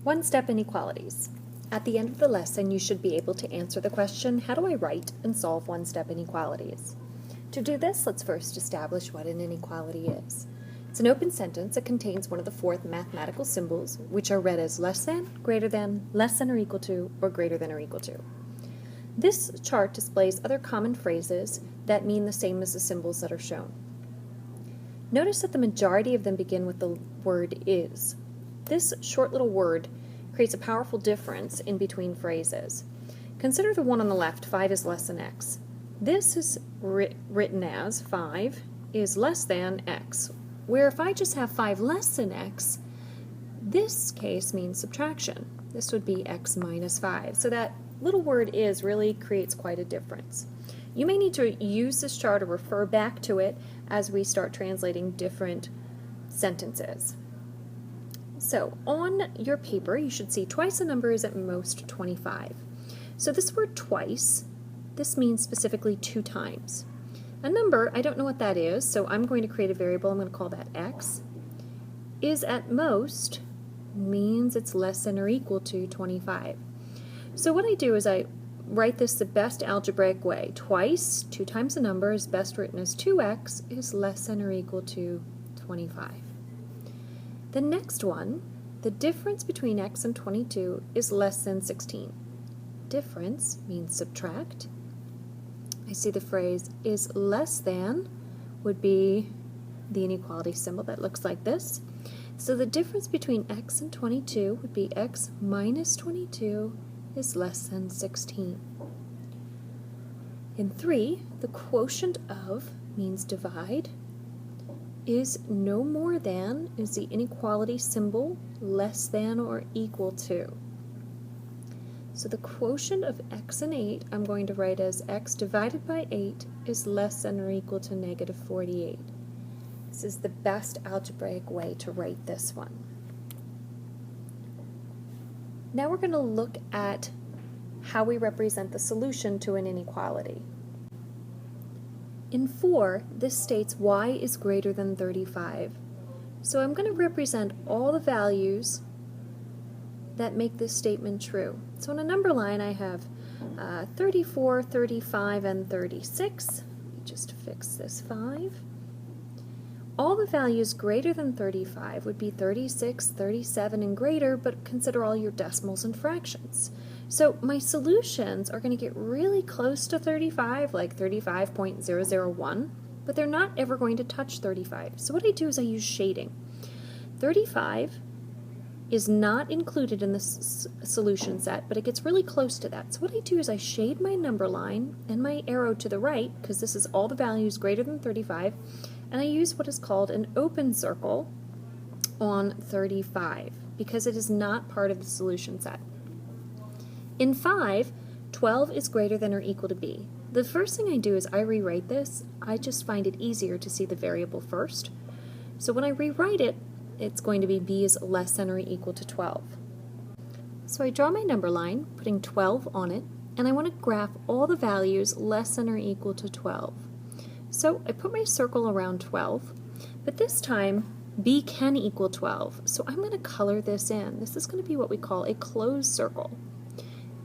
One-step inequalities. At the end of the lesson, you should be able to answer the question, how do I write and solve one-step inequalities? To do this, let's first establish what an inequality is. It's an open sentence that contains one of the four mathematical symbols, which are read as less than, greater than, less than or equal to, or greater than or equal to. This chart displays other common phrases that mean the same as the symbols that are shown. Notice that the majority of them begin with the word is. This short little word creates a powerful difference in between phrases. Consider the one on the left, 5 is less than x. This is written as 5 is less than x, where if I just have 5 less than x, this case means subtraction. This would be x minus 5. So that little word is really creates quite a difference. You may need to use this chart or refer back to it as we start translating different sentences. So on your paper, you should see twice a number is at most 25. So this word twice, this means specifically 2 times. A number, I don't know what that is, so I'm going to create a variable. I'm going to call that x. Is at most means it's less than or equal to 25. So what I do is I write this the best algebraic way. Twice, 2 times a number, is best written as 2x is less than or equal to 25. The next one, the difference between x and 22 is less than 16. Difference means subtract. I see the phrase is less than would be the inequality symbol that looks like this. So the difference between x and 22 would be x minus 22 is less than 16. In 3, the quotient of means divide. Is no more than is the inequality symbol less than or equal to. So the quotient of x and 8 I'm going to write as x divided by 8 is less than or equal to negative 48. This is the best algebraic way to write this one. Now we're going to look at how we represent the solution to an inequality. In 4, this states y is greater than 35. So I'm going to represent all the values that make this statement true. So in a number line I have 34, 35, and 36. Let me just fix this 5. All the values greater than 35 would be 36, 37, and greater, but consider all your decimals and fractions. So my solutions are going to get really close to 35, like 35.001, but they're not ever going to touch 35. So what I do is I use shading. 35 is not included in this solution set, but it gets really close to that. So what I do is I shade my number line and my arrow to the right, because this is all the values greater than 35, and I use what is called an open circle on 35, because it is not part of the solution set. In 5, 12 is greater than or equal to b. The first thing I do is I rewrite this. I just find it easier to see the variable first. So when I rewrite it, it's going to be b is less than or equal to 12. So I draw my number line, putting 12 on it, and I want to graph all the values less than or equal to 12. So I put my circle around 12, but this time b can equal 12, so I'm going to color this in. This is going to be what we call a closed circle.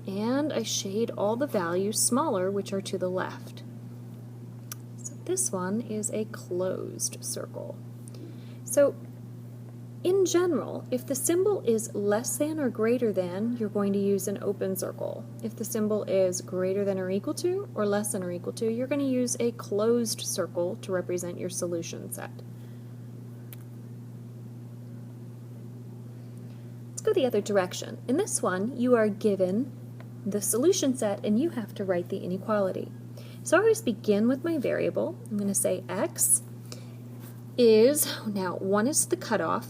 And I shade all the values smaller, which are to the left. So this one is a closed circle. So in general, if the symbol is less than or greater than, you're going to use an open circle. If the symbol is greater than or equal to, or less than or equal to, you're going to use a closed circle to represent your solution set. Let's go the other direction. In this one, you are given the solution set and you have to write the inequality. So I always begin with my variable. I'm going to say x is, now 1 is the cutoff,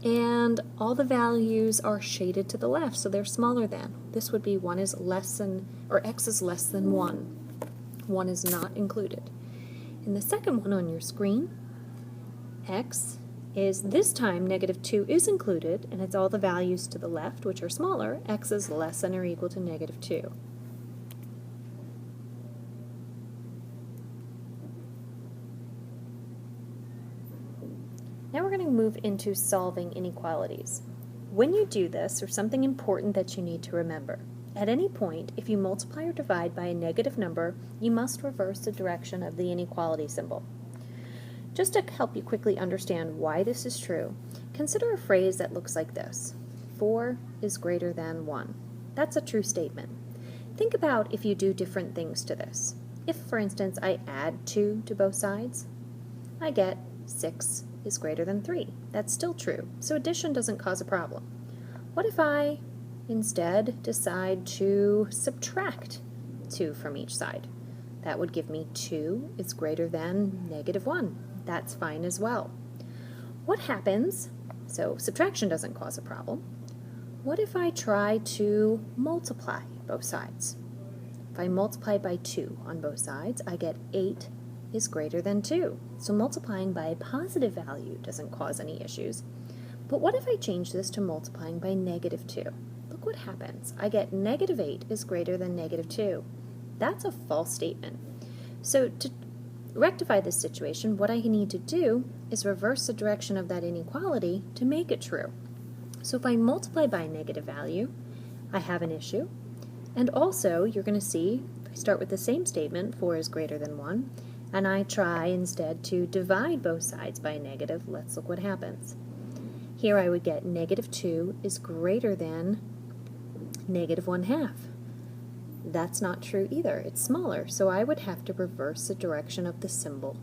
and all the values are shaded to the left, so they're smaller than. This would be 1 is less than, or x is less than 1. 1 is not included. In the second one on your screen, x is this time negative 2 is included, and it's all the values to the left, which are smaller. X is less than or equal to negative 2. Now we're going to move into solving inequalities. When you do this, there's something important that you need to remember. At any point, if you multiply or divide by a negative number, you must reverse the direction of the inequality symbol. Just to help you quickly understand why this is true, consider a phrase that looks like this. 4 is greater than 1. That's a true statement. Think about if you do different things to this. If, for instance, I add 2 to both sides, I get 6 is greater than 3. That's still true, so addition doesn't cause a problem. What if I instead decide to subtract 2 from each side? That would give me 2 is greater than negative 1. That's fine as well. What happens, so subtraction doesn't cause a problem, what if I try to multiply both sides? If I multiply by 2 on both sides, I get 8 is greater than 2. So multiplying by a positive value doesn't cause any issues. But what if I change this to multiplying by negative 2? Look what happens. I get negative 8 is greater than negative 2. That's a false statement. So to rectify this situation, what I need to do is reverse the direction of that inequality to make it true. So if I multiply by a negative value, I have an issue. And also, you're going to see, if I start with the same statement, 4 is greater than 1, and I try instead to divide both sides by a negative, let's look what happens. Here I would get negative 2 is greater than negative 1/2. That's not true either. It's smaller, so I would have to reverse the direction of the symbol.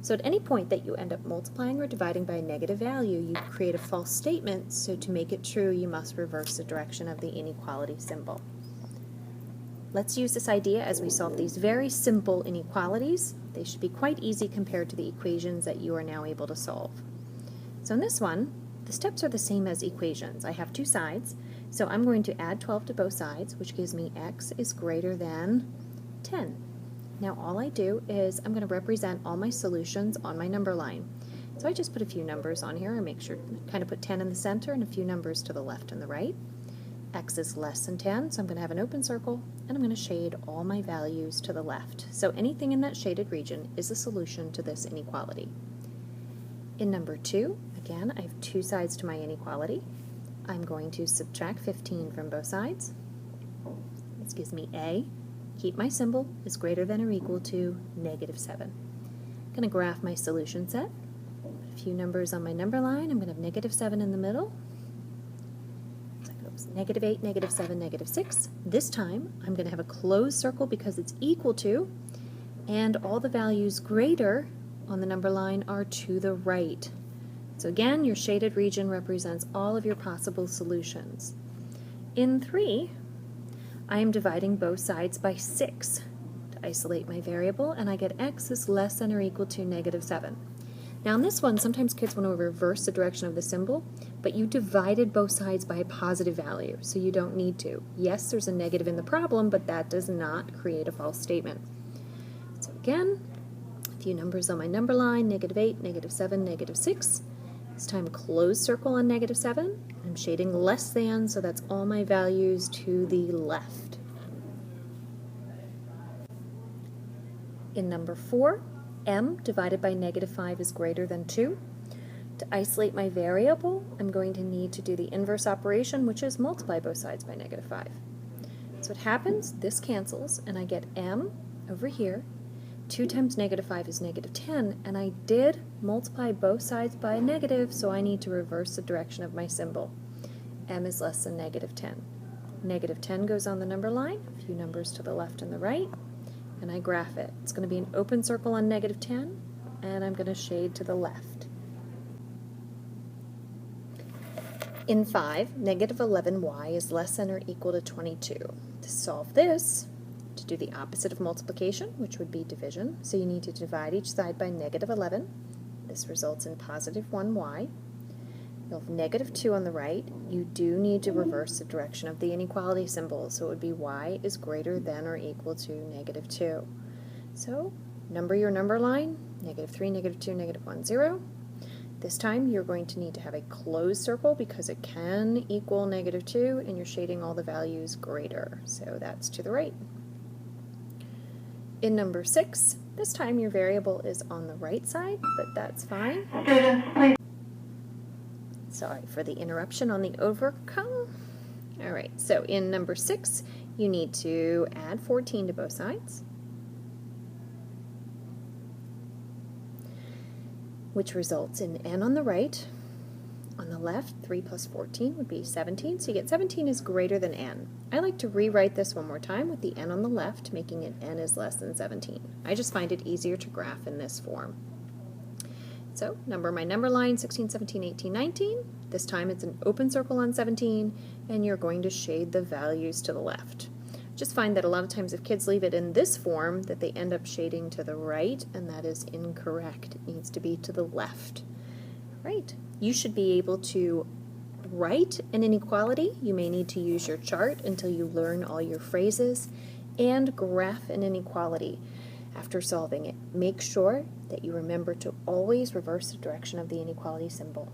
So at any point that you end up multiplying or dividing by a negative value, you create a false statement, so to make it true, you must reverse the direction of the inequality symbol. Let's use this idea as we solve these very simple inequalities. They should be quite easy compared to the equations that you are now able to solve. So in this one, the steps are the same as equations. I have two sides, so I'm going to add 12 to both sides, which gives me x is greater than 10. Now all I do is I'm going to represent all my solutions on my number line. So I just put a few numbers on here and make sure, kind of put 10 in the center and a few numbers to the left and the right. X is less than 10, so I'm going to have an open circle, and I'm going to shade all my values to the left. So anything in that shaded region is a solution to this inequality. In number 2, again, I have two sides to my inequality. I'm going to subtract 15 from both sides. This gives me A. Keep my symbol is greater than or equal to negative 7. I'm going to graph my solution set. Put a few numbers on my number line. I'm going to have negative 7 in the middle. Negative 8, negative 7, negative 6. This time I'm going to have a closed circle because it's equal to, and all the values greater on the number line are to the right. So again, your shaded region represents all of your possible solutions. In 3, I am dividing both sides by 6 to isolate my variable, and I get x is less than or equal to negative 7. Now in this one, sometimes kids want to reverse the direction of the symbol, but you divided both sides by a positive value, so you don't need to. Yes, there's a negative in the problem, but that does not create a false statement. So again, a few numbers on my number line, negative 8, negative 7, negative 6. This time closed circle on negative 7. I'm shading less than, so that's all my values to the left. In number 4, m divided by negative 5 is greater than 2. To isolate my variable, I'm going to need to do the inverse operation, which is multiply both sides by negative 5. So what happens, this cancels, and I get m over here. 2 times negative 5 is negative 10, and I did multiply both sides by a negative, so I need to reverse the direction of my symbol. M is less than negative 10. Negative 10 goes on the number line, a few numbers to the left and the right, and I graph it. It's going to be an open circle on negative 10, and I'm going to shade to the left. In 5, negative 11y is less than or equal to 22. To solve this, to do the opposite of multiplication, which would be division, so you need to divide each side by negative 11. This results in positive 1y. You'll have negative 2 on the right. You do need to reverse the direction of the inequality symbol, so it would be y is greater than or equal to negative 2. So, number your number line, negative 3, negative 2, negative 1, 0. This time you're going to need to have a closed circle because it can equal negative 2, and you're shading all the values greater, so that's to the right. In number 6, this time your variable is on the right side, but that's fine. Sorry for the interruption on the overcome. All right, so in number 6, you need to add 14 to both sides, which results in n on the right. On the left, 3 plus 14 would be 17, so you get 17 is greater than n. I like to rewrite this one more time with the n on the left, making it n is less than 17. I just find it easier to graph in this form. So, number my number line, 16, 17, 18, 19. This time it's an open circle on 17, and you're going to shade the values to the left. Just find that a lot of times if kids leave it in this form, that they end up shading to the right, and that is incorrect. It needs to be to the left. Right. You should be able to write an inequality. You may need to use your chart until you learn all your phrases, and graph an inequality after solving it. Make sure that you remember to always reverse the direction of the inequality symbol.